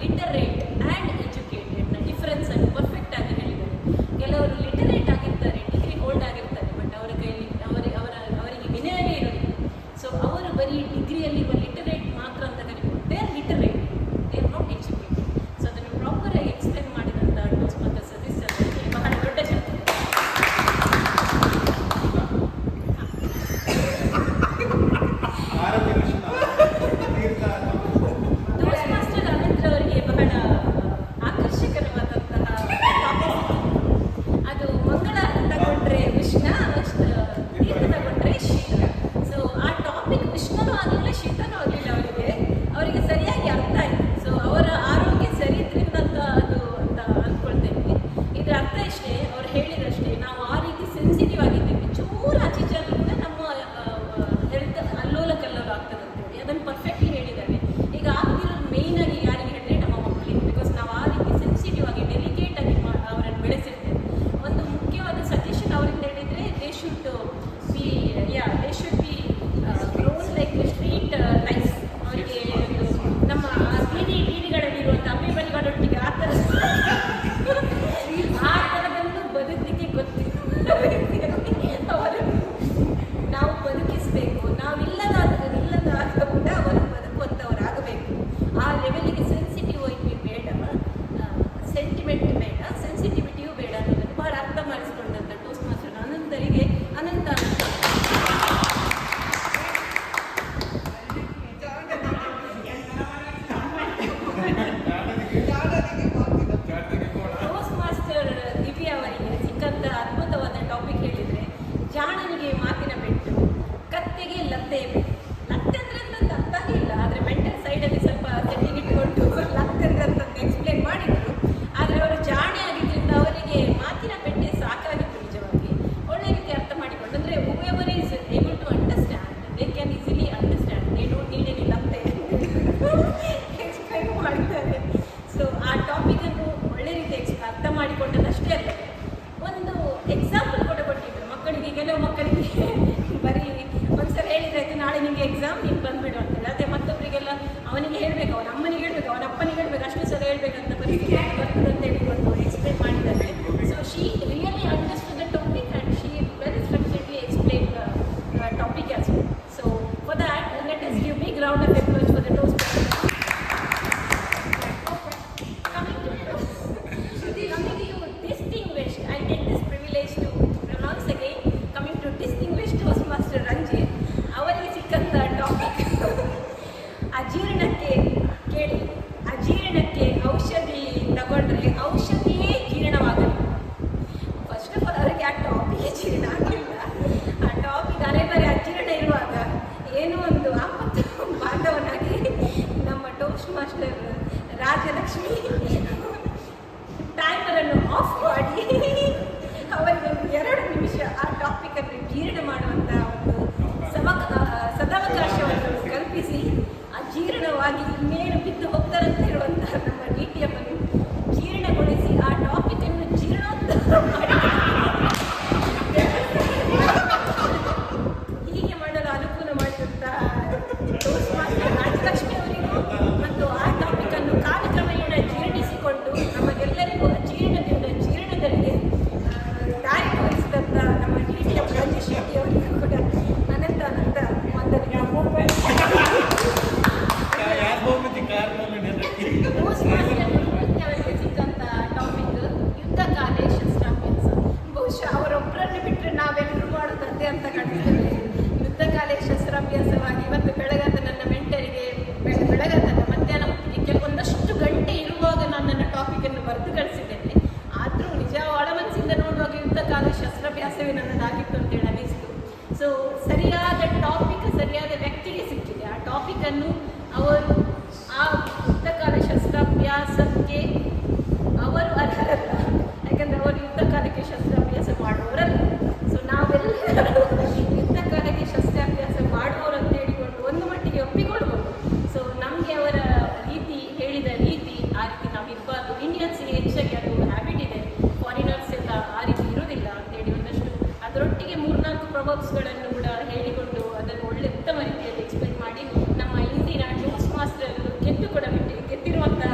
Literate and ಎಜುಕೇಟೆಡ್ನ ಡಿಫ್ರೆನ್ಸನ್ನು perfect ಆಗಿ ಹೇಳಿದ್ದಾರೆ. ಕೆಲವರು ಲಿಟರೇಟ್ ಆಗಿರ್ತಾರೆ, ಡಿಗ್ರಿ ಹೋಲ್ಡ್ ಆಗಿರ್ತಾರೆ, ಬಟ್ ಅವರ ಕೈಯಲ್ಲಿ ಅವರಿಗೆ ವಿನಯವೇ ಇರೋದಿಲ್ಲ. ಸೊ ಅವರು ಬರೀ ಡಿಗ್ರಿಯಲ್ಲಿರುವ ಲಿಟರೇಟ್ ಮಾತ್ರ ಅಂತ ಕರಿಬೋದು. They are literate, they are not educated. So ಅದನ್ನು ಪ್ರಾಪರಾಗಿ ಎಕ್ಸ್ಪ್ಲೇನ್ ಮಾಡಿದಂಥ ಟೋಸ್ಟ್ ಮಾಸ್ಟರ್ ಸತೀಶ್ ಸರ್ ಅವರಿಗೆ ಬಹಳ ದೊಡ್ಡ ಶಕ್ತಿ. ಟೋಸ್ಟ್ ಮಾಸ್ಟರ್ ಅನಂತರ ಅವರಿಗೆ ಬಹಳ ಆಕರ್ಷಕರವಾದಂತಹ ಅದು ಮಂಗಳ ತಗೊಂಡ್ರೆ ವಿಷ್ಣ, ತೀರ್ಥ ತಗೊಂಡ್ರೆ ಶೀತ. ಸೊ ಆ ಟಾಪಿಕ್ ವಿಷ್ಣನೂ ಆಗಲಿಲ್ಲ, ಶೀತನೂ ಆಗಲಿಲ್ಲ. ಅವರಿಗೆ ಸರಿಯಾಗಿ ಅರ್ಥ ಆಯಿತು. ಸೊ ಅವರ ಆರೋಗ್ಯ ಸರಿ ಇದ್ರಿಂದ ಅದು ಅಂತ ಅಂದ್ಕೊಳ್ತೇನೆ. ಇದರ ಅರ್ಥ ಇಷ್ಟೇ, ಅವ್ರು ಹೇಳಿದಷ್ಟೇ, ನಾವು ಆ ರೀತಿ ಸೆನ್ಸಿಟಿವ್ ಆಗಿದ್ದೇವೆ. ಚೂರು ಆಚೀಚಲ್ಲಿ ಕೂಡ ನಮ್ಮ ಹೆಲ್ತ್ ಅಲ್ಲೋಲ ಕಲ್ಲೋಲ ಆಗ್ತದೆ ಅಂತೇಳಿ ಅದನ್ನು ಪರ್ಫೆಕ್ಟ್ಲಿ ಹೇಳಿದ್ದಾರೆ. ಈಗ ಆಗ್ತಿರೋದು ಮೇಯ್ನ್ ಆಗಿ ಯಾರಿಗೆ ಹೇಳಿದ್ರೆ ನಮ್ಮ ಮಕ್ಕಳಿಗೆ. ಬಿಕಾಸ್ ನಾವು ಆ ರೀತಿ ಸೆನ್ಸಿಟಿವ್ ಆಗಿ ಡೆಲಿಕೇಟ್ ಆಗಿ ಅವರನ್ನು ಬೆಳೆಸಿರ್ತೇವೆ. ಒಂದು ಮುಖ್ಯವಾದ ಸಜೆಷನ್ ಅವರಿಂದ ಹೇಳಿದರೆ they should be grown like street life. ಅವರಿಗೆ ನಮ್ಮ ಬೀದಿಗಳಲ್ಲಿರುವಂಥ ಅಭಿಮಾನಿಗಳೊಟ್ಟಿಗೆ ಆ ಥರದನ್ನು ಬದುಕಲಿಕ್ಕೆ ಗೊತ್ತಿಲ್ಲ. ಅವರನ್ನು ನಾವು ಬದುಕಿಸಬೇಕು. ನಾವಿಲ್ಲದಾಗ ಕೂಡ ಅವರು ಬದುಕುವಂಥವರಾಗಬೇಕು. ಆ ಲೆವೆಲಿಗೆ ಸೆನ್ಸಿಟಿವ್ ಆಗಿ ಬೇಡ, ಸೆಂಟಿಮೆಂಟ್ ಬೇಡ, ಸೆನ್ಸಿಟಿವಿಟಿಯೂ ಬೇಡ ಅನ್ನೋದನ್ನು ಬಹಳ ಅರ್ಥ ಮಾಡಿಸ್ಕೊಂಡಂಥ ಟೋಸ್ಟ್ ಮಾಸ್ಟರ್ ಅನಂತರಿಗೆ ಅನಂತ ಟೋಸ್ಟ್ ಮಾಸ್ಟರ್ ದಿವ್ಯಾ ಅವರಿಗೆ ಸಿಕ್ಕಂಥ ಅದ್ಭುತವಾದ ಟಾಪಿಕ್ ಹೇಳಿದರೆ, ಜಾಣನಿಗೆ ಮಾತಿನ ಪೆಟ್ಟು, ಕತ್ತೆಗೆ ಲತ್ತೆ ಪೆಟ್ಟು. ಲತ್ತೆ ಅಂದರೆ ಅಂತಂದು ಅರ್ಥ ಆಗಿಲ್ಲ, ಆದರೆ ಮೆಂಟಲ್ ಸೈಡಲ್ಲಿ ಸ್ವಲ್ಪ ಸೆಟ್ಟಿಂಗ್ ಇಟ್ಕೊಂಡು ಲತ್ತೆ ಅಂದರೆ ಅಂತಂದು ಎಕ್ಸ್ಪ್ಲೇನ್ ಮಾಡಿದರು. ಆದರೆ ಅವರು ಜಾಣೆ ಆಗಿದ್ದರಿಂದ ಅವರಿಗೆ ಮಾತಿನ ಪೆಟ್ಟೆ ಸಾಕಾಗಿತ್ತು. ನಿಜವಾಗಿ ಒಳ್ಳೆ ರೀತಿ ಅರ್ಥ ಮಾಡಿಕೊಂಡು, ಅಂದರೆ however is able to understand, they can easily understand, they don't need any ಲತ್ತೆ ಎಕ್ಸ್ಪ್ಲೈನ್ ಮಾಡ್ತಾರೆ. ಸೊ ಆ ಟಾಪಿಕನ್ನು ಒಳ್ಳೆ ರೀತಿ ಅರ್ಥ ಮಾಡಿಕೊಂಡದಷ್ಟೇ ಅಲ್ಲ, ಒಂದು ಎಕ್ಸಾಂಪಲ್ ಕೂಡ ಕೊಟ್ಟಿದ್ರು ಮಕ್ಕಳಿಗೆ. ಕೆಲವು ಮಕ್ಕಳಿಗೆ ಬರೀ ಒಂದ್ಸಲ ಹೇಳಿದ್ರೆ ಆಯ್ತು, ನಾಳೆ ನಿಮಗೆ ಎಕ್ಸಾಮ್, ನೀನು ಬಂದುಬಿಡು ಅಂತೇಳಿ. ಅದೇ ಮತ್ತೊಬ್ಬರಿಗೆಲ್ಲ ಅವನಿಗೆ ಹೇಳಬೇಕು, ಅವನ ಅಮ್ಮನಿಗೆ ಹೇಳಬೇಕು, ಅವನ ಅಪ್ಪನಿಗೆ ಹೇಳಬೇಕು, ಅಷ್ಟು ಸಲ ಹೇಳಬೇಕಂತ ಪರಿಸ್ಥಿತಿ ಬರ್ತದೆ ಅಂತ ಹೇಳಿಕೊಂಡು ಎಕ್ಸ್ಪ್ಲೇನ್ ಮಾಡಿದ್ದಾರೆ. So she really understood the topic and she very structuredly explain the topic as well. So for that let us give big round of applause for the toast. ಅವರಿಗೆ ಸಿಕ್ಕಂಥ ಟಾಪಿಕ್ ಅಜೀರ್ಣಕ್ಕೆ. ಕೇಳಿ, ಅಜೀರ್ಣಕ್ಕೆ ಔಷಧಿ ತಗೊಂಡ್ರೆ ಔಷಧಿಯೇ ಜೀರ್ಣವಾಗಲ್ಲ. ಫಸ್ಟ್ ಆಫ್ ಆಲ್ ಅವರಿಗೆ ಆ ಟಾಪಿಕ್ ಜೀರ್ಣ ಆಗಿಲ್ಲ. ಆ ಟಾಪಿಕ್ ಅರೆ ಅಜೀರ್ಣ ಇರುವಾಗ ಏನೋ ಒಂದು ಆಪತ್ತು ಬಾಂಧವನಾಗಿ ನಮ್ಮ ಟೋಸ್ಟ್ ಮಾಸ್ಟರ್ ರಾಜಲಕ್ಷ್ಮಿ ಟೈಮರನ್ನು ಆಫ್ ಮಾಡಿ ಅವರಿಗೆ ಒಂದು 2 ನಿಮಿಷ ಆ ಟಾಪಿಕನ್ನು ಜೀರ್ಣ ಮಾಡುವಂಥ ಒಂದು ಸದಾವಕಾಶವನ್ನು ಕಲ್ಪಿಸಿ, ಅಜೀರ್ಣವಾಗಿ ಇನ್ನೇನು ಬಿದ್ದು ಹೋಗ್ತಾರಂತ ಇರುವಂತಹ ನಮ್ಮ DTMನ್ನು ಜೀರ್ಣಗೊಳಿಸಿ ಆ ಟಾಪಿಕನ್ನು ಜೀರ್ಣೋದ್ಧಾರ ಮಾಡಿ ಹೀಗೆ ಮಾಡಲು ಅನುಕೂಲ ಮಾಡಿದಂಥ ಟೋಸ್ಟ್ ಮಾಸ್ಟರ್ ರಾಜಲಕ್ಷ್ಮಿ ಅವರಿಗೂ ಮತ್ತು ಆ ಟಾಪಿಕನ್ನು ಕಾಲಕ್ರಮೇಣ ಜೀರ್ಣಿಸಿಕೊಂಡು ನಮಗೆಲ್ಲರಿಗೂ ಜೀರ್ಣದಿಂದ ಜೀರ್ಣದಲ್ಲಿ ದಾರಿ ತೋರಿಸಿದಂಥ ನಮ್ಮ DTM ರಾಜೇಶ್ ಶೆಟ್ಟಿ ಅವರಿಗೂ ಕೂಡ ಅನಂತ ಟೋಸ್ಟ್ ಮಾಸ್ಟರ್ ಅವರಿಗೆ ಸಿಕ್ಕಂಥ ಟಾಪಿಕ್ ಯುದ್ಧಕಾಲೆ ಶಸ್ತ್ರಾಭ್ಯಾಸ. ಬಹುಶಃ ಅವರೊಬ್ಬರನ್ನು ಬಿಟ್ಟರೆ ನಾವೆಲ್ಲರೂ ಮಾಡೋದಂತೆ ಅಂತ ಕಾಣಿಸ್ತೇವೆ. ಯುದ್ಧಕಾಲೆ ಶಸ್ತ್ರಾಭ್ಯಾಸವಾಗಿ ಇವತ್ತು ಬೆಳಗಾದ ನನ್ನ ಮೆಂಟರಿಗೆ ಬೆಳಗಾದ ಮಧ್ಯಾಹ್ನ ಹೊತ್ತಿಗೆ ಕೆಲವೊಂದಷ್ಟು ಗಂಟೆ ಇರುವಾಗ ನಾನು ನನ್ನ ಟಾಪಿಕನ್ನು ಬರೆದು ಕಳಿಸಿದ್ದೇನೆ. ಆದರೂ ನಿಜ ಒಳ ಮನಸ್ಸಿಂದ ನೋಡುವಾಗ ಯುದ್ಧಕಾಲ ಶಸ್ತ್ರಾಭ್ಯಾಸವೇ ನನ್ನದಾಗಿತ್ತು ಅಂತೇಳಿ ಅನಿಸಿತು. ಸೊ ಸರಿಯಾದ ಟಾಪಿಕ್ ಸರಿಯಾದ ವ್ಯಕ್ತಿಗೆ ಸಿಕ್ಕಿದೆ. ಆ ಟಾಪಿಕನ್ನು ಅವರು ಆ ಯುದ್ಧಕಾಲ ಶಸ್ತ್ರಾಭ್ಯಾಸಕ್ಕೆ ಅವರು ಅರ್ಹರಲ್ಲ, ಯಾಕಂದರೆ ಅವರು ಯುದ್ಧಕಾಲಕ್ಕೆ ಶಸ್ತ್ರಾಭ್ಯಾಸ ಮಾಡುವವರಲ್ಲ. ಸೊ ನಾವೆಲ್ಲರೂ ಯುದ್ಧಕಾಲಕ್ಕೆ ಶಸ್ತ್ರಾಭ್ಯಾಸ ಮಾಡುವವರು ಅಂತ ಹೇಳಿಕೊಂಡು ಒಂದು ಮಟ್ಟಿಗೆ ಒಪ್ಪಿಕೊಳ್ಬೋದು. ಸೊ ನಮಗೆ ಅವರ ರೀತಿ ಹೇಳಿದ ರೀತಿ ಆ ರೀತಿ ನಾವು ಇರಬಾರ್ದು. ಇಂಡಿಯನ್ಸ್ಗೆ ಹೆಚ್ಚಾಗಿ ಅದು ಹ್ಯಾಬಿಟ್ ಇದೆ, ಫಾರಿನರ್ಸ್ ಎಲ್ಲ ಆ ರೀತಿ ಇರೋದಿಲ್ಲ ಅಂತೇಳಿ ಒಂದಷ್ಟು ಅದರೊಟ್ಟಿಗೆ 3-4 ಪ್ರೊವರ್ಬ್ಸ್ಗಳನ್ನು ಕೂಡ ಹೇಳಿಕೊಂಡು ಅದನ್ನು ಒಳ್ಳೆ ಉತ್ತಮ ರೀತಿಯಲ್ಲಿ ಎಕ್ಸ್ಪ್ಲೇನ್ ಮಾಡಿ ನಮ್ಮ ಇಂದಿನ ಟೋಸ್ಟ್ ಮಾಸ್ಟರ್ ಗೆದ್ದು ಕೂಡ ಗೆದ್ದಿರುವಂತಹ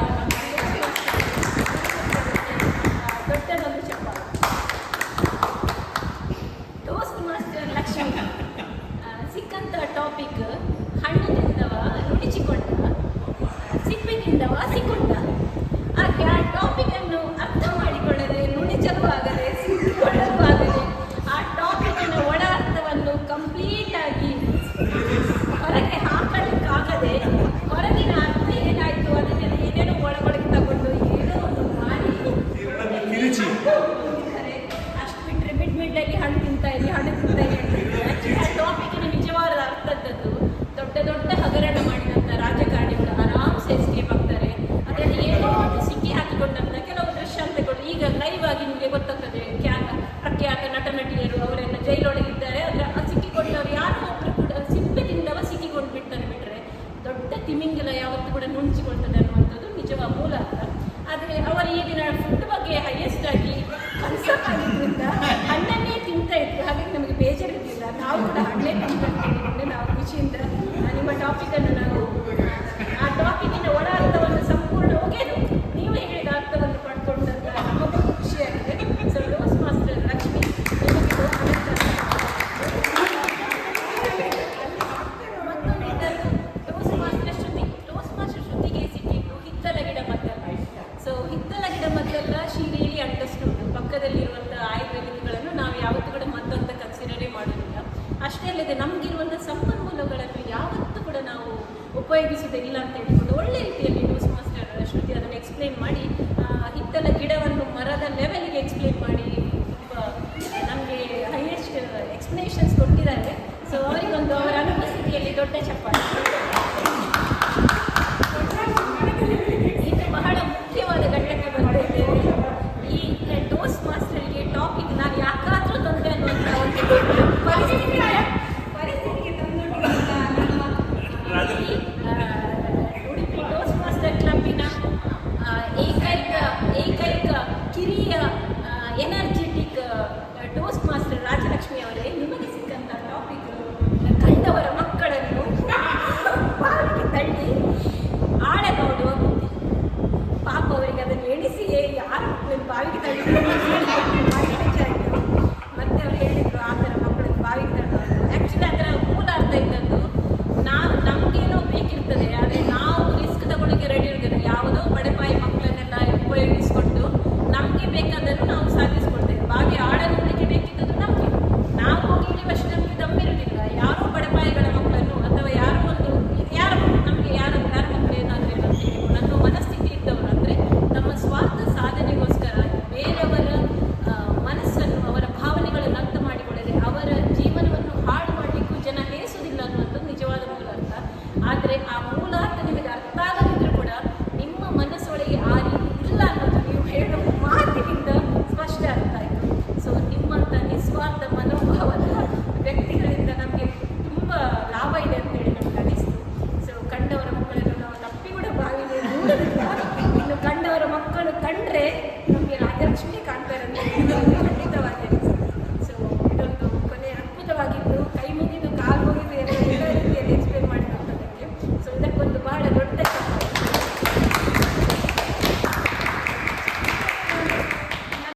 ಹಚ್ಕೊಂಡ. ಹಾಗೆ ಆ ಟಾಪಿಕ್ ಅನ್ನು ಅರ್ಥ ಮಾಡಿಕೊಳ್ಳದೆ, ನುಣಿಚಲೂ ಆಗದೆ, ಸಿಕ್ಕಿಕೊಳ್ಳಲು ಆಗದೆ, ಆ ಟಾಪಿಕ್ನ ಒಳ ಅರ್ಥವನ್ನು ಕಂಪ್ಲೀಟ್ ಆಗಿ ಹೊರಗೆ ಹಾಕಲಿಕ್ಕಾಗದೆ, ಹೊರಗಿನ ಅರ್ಥ ಏನಾಯ್ತು ಅದನ್ನೆಲ್ಲ ಏನೇನೋ ಒಳಗೊಳಗೆ ತಗೊಂಡು ಏನೋ ಒಂದು ಮಾಡಿ ಅಷ್ಟು ಬಿಟ್ಟರೆ ಮಿಡ್ಡಲ್ಲಿ ಹಣ್ಣು ತಿಂತಾ ಇರಿ ಆಕ್ಚುಲಿ ಆ ಟಾಪಿಕ್ನ ನಿಜವಾದ ಅರ್ಥದ್ದದ್ದು ದೊಡ್ಡ ದೊಡ್ಡ ಹಗರಣ ಮಾಡಿದಂಥ ರಾಜಕಾರಣಿಗಳು ಆರಾಮ್ಸೆ ಎಸ್ಕೇಪ್ ಆಗ್ತಾರೆ. ಅದರಲ್ಲಿ ಏನೋ ಒಂದು ಸಿಕ್ಕಿ ಹಾಕಿಕೊಂಡಂಥ ಕೆಲವು ದೃಶ್ಯಾಂತಗಳು ಈಗ ಲೈವ್ ಆಗಿ ನಿಮಗೆ ಗೊತ್ತಾಗ್ತದೆ. ಪ್ರಖ್ಯಾತ ನಟ ನಟಿಯರು ಅವರೆಲ್ಲ ಜೈಲೊಳಗಿದ್ದಾರೆ. ಅದರ ಸಿಕ್ಕಿಕೊಂಡವರು ಯಾರೋ ಒಬ್ಬರು ಕೂಡ ಸಿಪ್ಪೆ ತಿಂದವ ಸಿಕ್ಕಿಕೊಂಡು ಬಿಡ್ತಾರೆ. ಬಿಟ್ಟರೆ ದೊಡ್ಡ ತಿಮಿಂಗಲ ಯಾವತ್ತೂ ಕೂಡ ನುಣಚಿಕೊಳ್ತದೆ ಅನ್ನುವಂಥದ್ದು ನಿಜವಾದ ಮೂಲ ಅರ್ಥ. ಆದರೆ ಅವರು ಈ ದಿನ ಫುಡ್ ಬಗ್ಗೆ ಹೈಯೆಸ್ಟ್ ಆಗಿ ಕನ್ಸರ್ನ್ ಆಗಿದ್ದರಿಂದ ಹಣ್ಣನ್ನೇ ತಿಂತಾ ಇದ್ರು. ಹಾಗಾಗಿ ನಮಗೆ ಬೇಜಾರಿರಲಿಲ್ಲ, ನಾವು ಕೂಡ ಹಣ್ಣೇ ತಿಂತಾರೆ. ನಾವು ಖುಷಿಯಿಂದ ನಿಮ್ಮ ಟಾಪಿಕನ್ನು ನಾವು ಆ ಟಾಪಿಕಿನ ಒಳ ಅರ್ಥವನ್ನು ಸಂಪೂರ್ಣ ಒಗೆದು ನೀವು ಹೇಳಿದ ಅರ್ಥವನ್ನು ಪಡ್ಕೊಂಡಂತ ನಮಗೂ ಖುಷಿಯಾಗಿದೆ. ಸೊ ಟೋಸ್ಟ್ ಮಾಸ್ಟರ್ ಲಕ್ಷ್ಮಿ ನಿಮಗೆ ಮತ್ತೊಂದು ಇದನ್ನು ಟೋಸ್ಟ್ ಮಾಸ್ಟರ್ ಶ್ರುತಿಗೆ ಸಿಕ್ಕಿದ್ದು ಹಿತ್ತಲ ಗಿಡ ಮದ್ದಲ್ಲ. ಸೊ ಹಿತ್ತಲ ಗಿಡ ಮದ್ದಲ್ಲ ಶಿ ರಿಯಲಿ ಅಂಡರ್ಸ್ಟುಡ್. ಪಕ್ಕದಲ್ಲಿರುವಂಥ ಆಯುರ್ವೇದಿಕ್ಗಳನ್ನು ನಾವು ಯಾವತ್ತೂ ಕೂಡ ಮದ್ದು ಅಂತ ಕನ್ಸಿಡರೇ ಮಾಡೋದಿಲ್ಲ. ಅಷ್ಟೇ ಅಲ್ಲದೆ ನಮಗಿರುವಂಥ ಸಂಪನ್ಮೂಲಗಳನ್ನು ಯಾವತ್ತೂ ಕೂಡ ನಾವು ಉಪಯೋಗಿಸೋದಿಲ್ಲ ಅಂತ ಹೇಳಿಕೊಂಡು ಒಳ್ಳೆ ರೀತಿಯಲ್ಲಿ